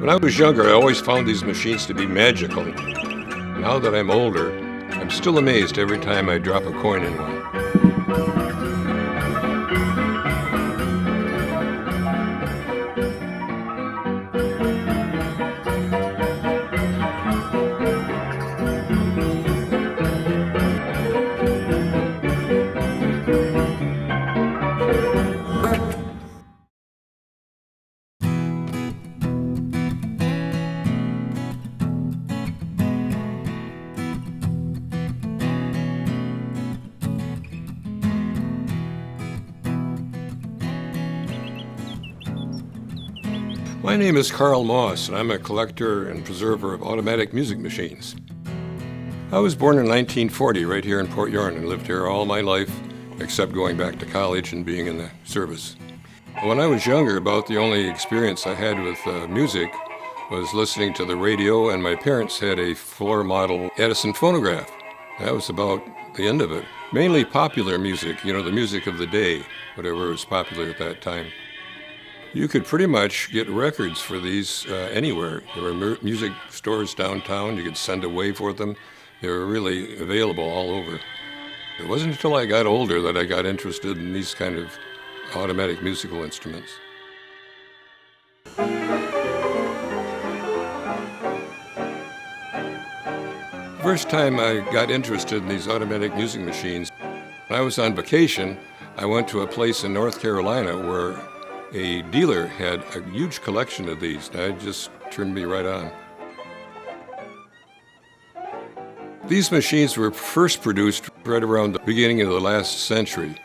When I was younger, I always found these machines to be magical. Now that I'm older, I'm still amazed every time I drop a coin in one. My name is Carl Moss, and I'm a collector and preserver of automatic music machines. I was born in 1940 right here in Port Huron and lived here all my life, except going back to college and being in the service. When I was younger, about the only experience I had with music was listening to the radio, and my parents had a floor model Edison phonograph. That was about the end of it. Mainly popular music, the music of the day, whatever was popular at that time. You could pretty much get records for these anywhere. There were music stores downtown. You could send away for them. They were really available all over. It wasn't until I got older that I got interested in these kind of automatic musical instruments. First time I got interested in these automatic music machines, when I was on vacation, I went to a place in North Carolina where a dealer had a huge collection of these, and it just turned me right on. These machines were first produced right around the beginning of the last century.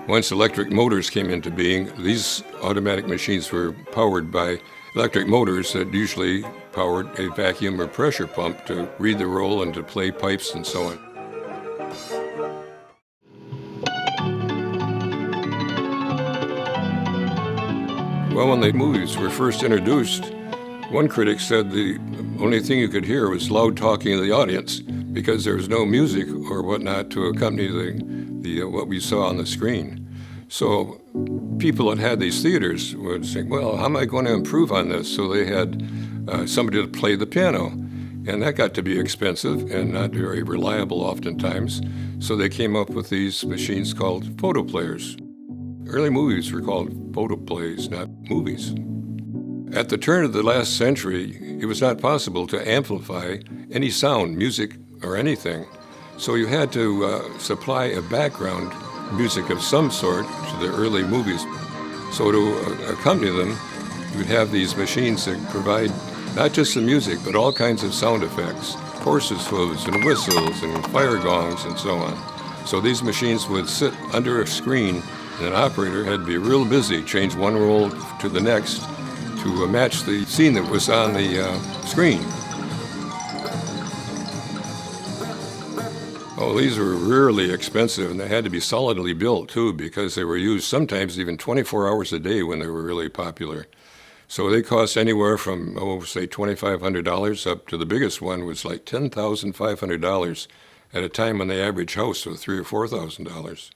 Once electric motors came into being, these automatic machines were powered by electric motors that usually powered a vacuum or pressure pump to read the roll and to play pipes and so on. Well, when the movies were first introduced, one critic said the only thing you could hear was loud talking of the audience because there was no music or whatnot to accompany the what we saw on the screen. So people that had these theaters would say, well, how am I going to improve on this? So they had somebody to play the piano, and that got to be expensive and not very reliable oftentimes. So they came up with these machines called photoplayers. Early movies were called photoplays, not movies. At the turn of the last century, it was not possible to amplify any sound, music, or anything. So you had to supply a background music of some sort to the early movies. So to accompany them, you'd have these machines that provide not just the music, but all kinds of sound effects, horses' hooves and whistles and fire gongs and so on. So these machines would sit under a screen, and an operator had to be real busy, change one roll to the next to match the scene that was on the screen. Oh, these were really expensive, and they had to be solidly built, too, because they were used sometimes even 24 hours a day when they were really popular. So they cost anywhere from, say, $2,500 up to the biggest one was like $10,500 at a time when the average house was $3,000 or $4,000.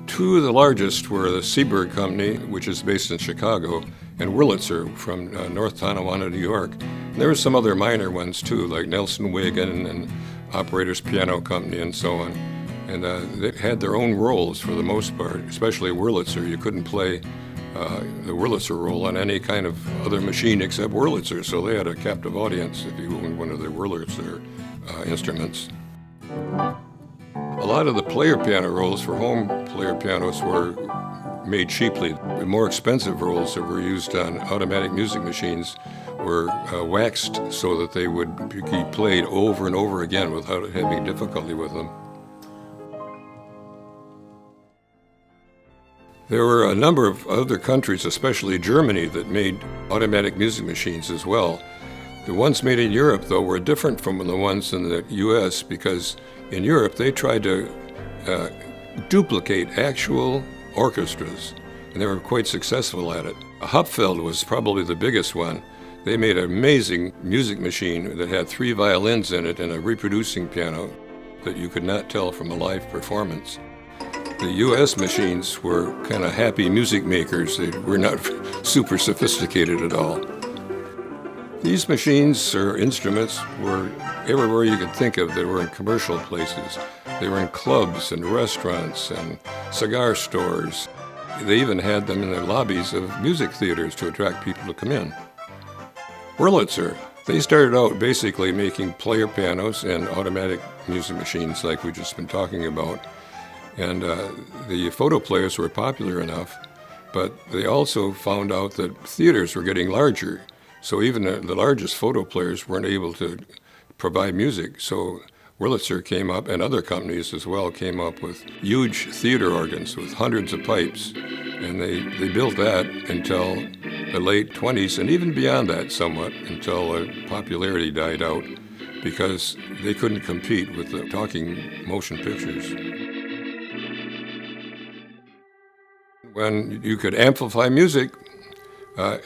Two of the largest were the Seaberg Company, which is based in Chicago, and Wurlitzer from North Tonawanda, New York. And there were some other minor ones, too, like Nelson Wigan and Operators Piano Company and so on. And they had their own rolls for the most part, especially Wurlitzer. You couldn't play the Wurlitzer roll on any kind of other machine except Wurlitzer, so they had a captive audience if you owned one of the Wurlitzer instruments. A lot of the player piano rolls for home player pianos were made cheaply. The more expensive rolls that were used on automatic music machines were waxed so that they would be played over and over again without having difficulty with them. There were a number of other countries, especially Germany, that made automatic music machines as well. The ones made in Europe, though, were different from the ones in the U.S. because in Europe they tried to duplicate actual orchestras, and they were quite successful at it. Hupfeld was probably the biggest one. They made an amazing music machine that had 3 violins in it and a reproducing piano that you could not tell from a live performance. The U.S. machines were kind of happy music makers. They were not super sophisticated at all. These machines or instruments were everywhere you could think of. They were in commercial places. They were in clubs and restaurants and cigar stores. They even had them in the lobbies of music theaters to attract people to come in. Wurlitzer, they started out basically making player pianos and automatic music machines like we've just been talking about. And the Fotoplayers were popular enough, but they also found out that theaters were getting larger. So even the largest Fotoplayers weren't able to provide music. So Wurlitzer came up, and other companies as well came up with huge theater organs with hundreds of pipes. And they built that until the late 20s, and even beyond that somewhat, until popularity died out, because they couldn't compete with the talking motion pictures. When you could amplify music,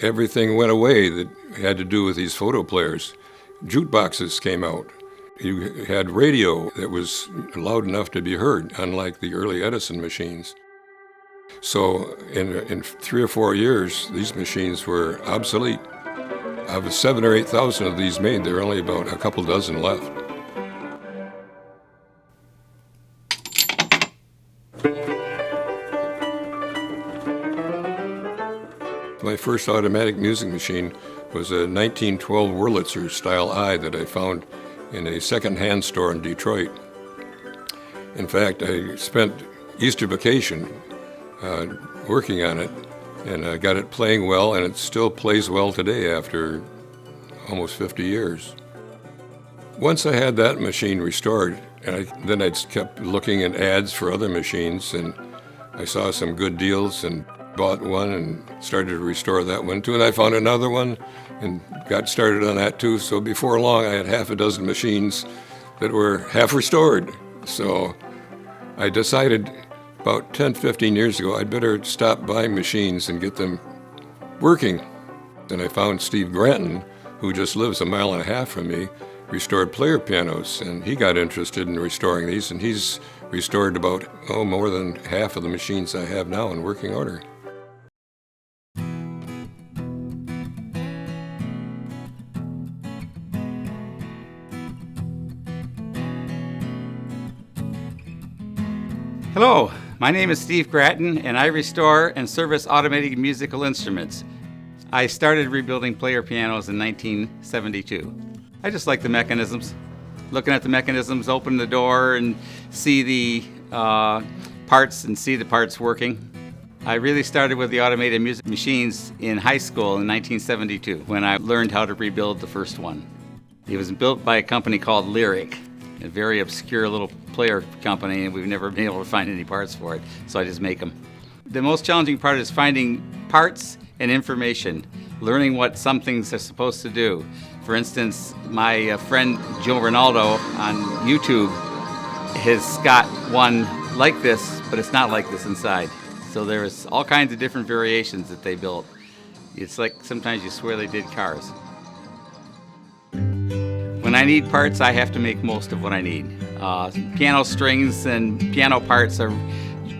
everything went away that had to do with these Fotoplayers. Jukeboxes came out. You had radio that was loud enough to be heard, unlike the early Edison machines. So in 3 or 4 years, these machines were obsolete. Of 7,000 or 8,000 of these made, there are only about a couple dozen left. My first automatic music machine was a 1912 Wurlitzer Style I that I found in a second-hand store in Detroit. In fact, I spent Easter vacation working on it, and I got it playing well, and it still plays well today after almost 50 years. Once I had that machine restored, and then I kept looking at ads for other machines, and I saw some good deals and bought one and started to restore that one too. And I found another one and got started on that too. So before long, I had half a dozen machines that were half restored. So I decided about 10, 15 years ago, I'd better stop buying machines and get them working. And I found Steve Grattan, who just lives a mile and a half from me, restored player pianos, and he got interested in restoring these, and he's restored about more than half of the machines I have now in working order. Hello, my name is Steve Grattan, and I restore and service automatic musical instruments. I started rebuilding player pianos in 1972. I just like the mechanisms. Looking at the mechanisms, open the door and see the parts and see the parts working. I really started with the automated music machines in high school in 1972 when I learned how to rebuild the first one. It was built by a company called Lyric, a very obscure little player company, and we've never been able to find any parts for it, so I just make them. The most challenging part is finding parts and information, learning what some things are supposed to do. For instance, my friend Joe Ronaldo on YouTube has got one like this, but it's not like this inside. So there's all kinds of different variations that they built. It's like sometimes you swear they did cars. When I need parts, I have to make most of what I need. Piano strings and piano parts are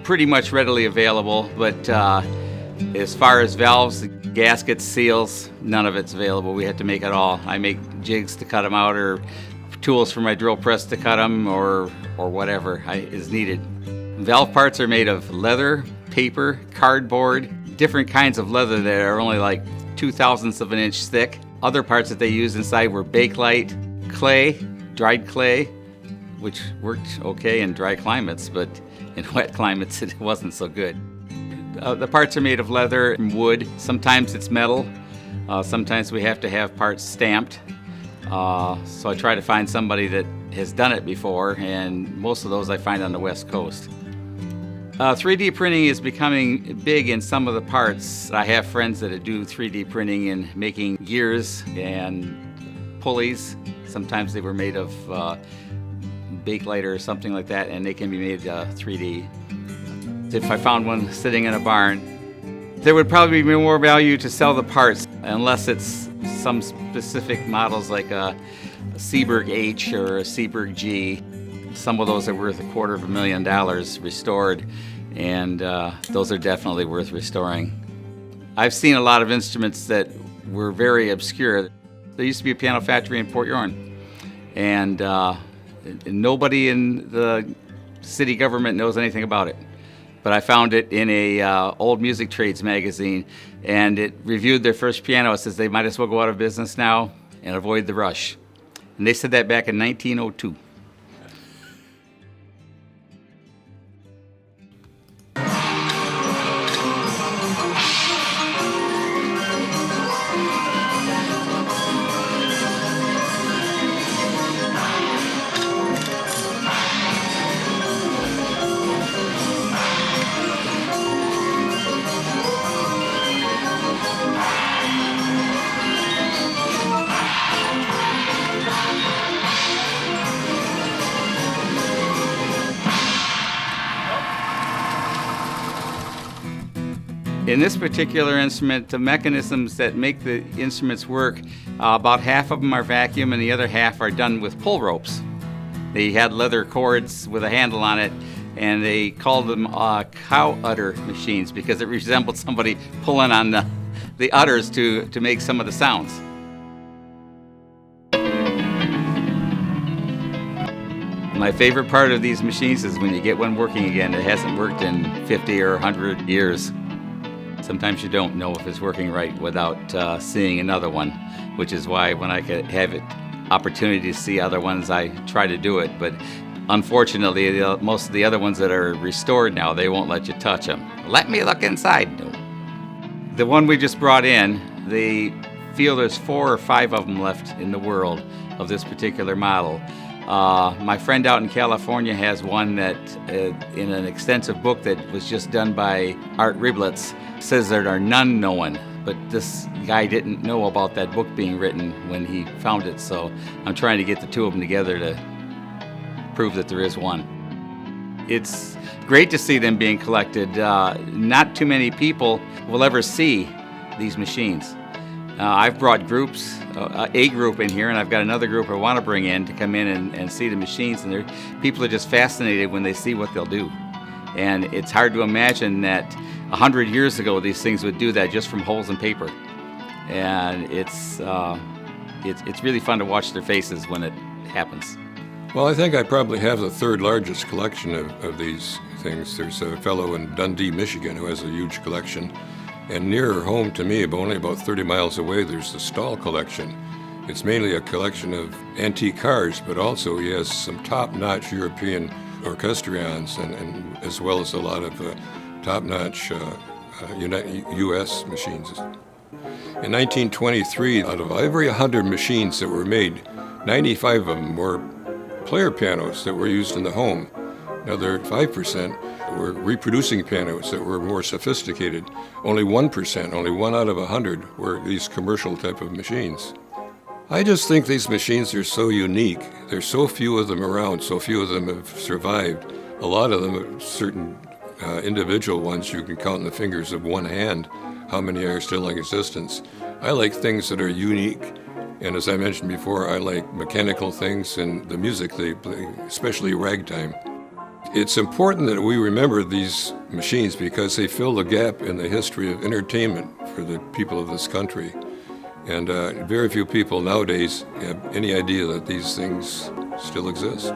pretty much readily available, but as far as valves, gaskets, seals, none of it's available. We have to make it all. I make jigs to cut them out, or tools for my drill press to cut them, or whatever is needed. Valve parts are made of leather, paper, cardboard, different kinds of leather that are only like 0.02 of an inch thick. Other parts that they used inside were Bakelite, clay, dried clay, which worked okay in dry climates, but in wet climates it wasn't so good. The parts are made of leather and wood. Sometimes it's metal. Sometimes we have to have parts stamped. So I try to find somebody that has done it before, and most of those I find on the West Coast. 3D printing is becoming big in some of the parts. I have friends that do 3D printing in making gears and pulleys. Sometimes they were made of Bakelite or something like that, and they can be made 3D. If I found one sitting in a barn, there would probably be more value to sell the parts, unless it's some specific models like a Seeburg H or a Seeburg G. Some of those are worth $250,000 restored, and those are definitely worth restoring. I've seen a lot of instruments that were very obscure. There used to be a piano factory in Port Huron, and nobody in the city government knows anything about it. But I found it in a old music trades magazine, and it reviewed their first piano. It says they might as well go out of business now and avoid the rush. And they said that back in 1902. In this particular instrument, the mechanisms that make the instruments work, about half of them are vacuum and the other half are done with pull ropes. They had leather cords with a handle on it, and they called them cow udder machines because it resembled somebody pulling on the udders to make some of the sounds. My favorite part of these machines is when you get one working again. It hasn't worked in 50 or 100 years. Sometimes you don't know if it's working right without seeing another one, which is why when I could have it opportunity to see other ones, I try to do it. But unfortunately, most of the other ones that are restored now, they won't let you touch them. Let me look inside. No. The one we just brought in, they feel there's 4 or 5 of them left in the world of this particular model. My friend out in California has one that, in an extensive book that was just done by Art Riblitz, says there are none known. But this guy didn't know about that book being written when he found it, so I'm trying to get the two of them together to prove that there is one. It's great to see them being collected. Not too many people will ever see these machines. I've brought groups, a group in here, and I've got another group I want to bring in to come in and see the machines, and people are just fascinated when they see what they'll do. And it's hard to imagine that 100 years ago these things would do that just from holes in paper. And it's really fun to watch their faces when it happens. Well, I think I probably have the 3rd largest collection of these things. There's a fellow in Dundee, Michigan, who has a huge collection. And nearer home to me, but only about 30 miles away, there's the Stahl collection. It's mainly a collection of antique cars, but also he has some top-notch European orchestrions, and as well as a lot of top-notch U.S. machines. In 1923, out of every 100 machines that were made, 95 of them were player pianos that were used in the home. Another 5% were reproducing pianos that were more sophisticated. Only 1%, only 1 out of 100, were these commercial type of machines. I just think these machines are so unique. There's so few of them around, so few of them have survived. A lot of them are certain individual ones you can count on the fingers of one hand how many are still in existence. I like things that are unique, and as I mentioned before, I like mechanical things and the music they play, especially ragtime. It's important that we remember these machines because they fill the gap in the history of entertainment for the people of this country. And very few people nowadays have any idea that these things still exist.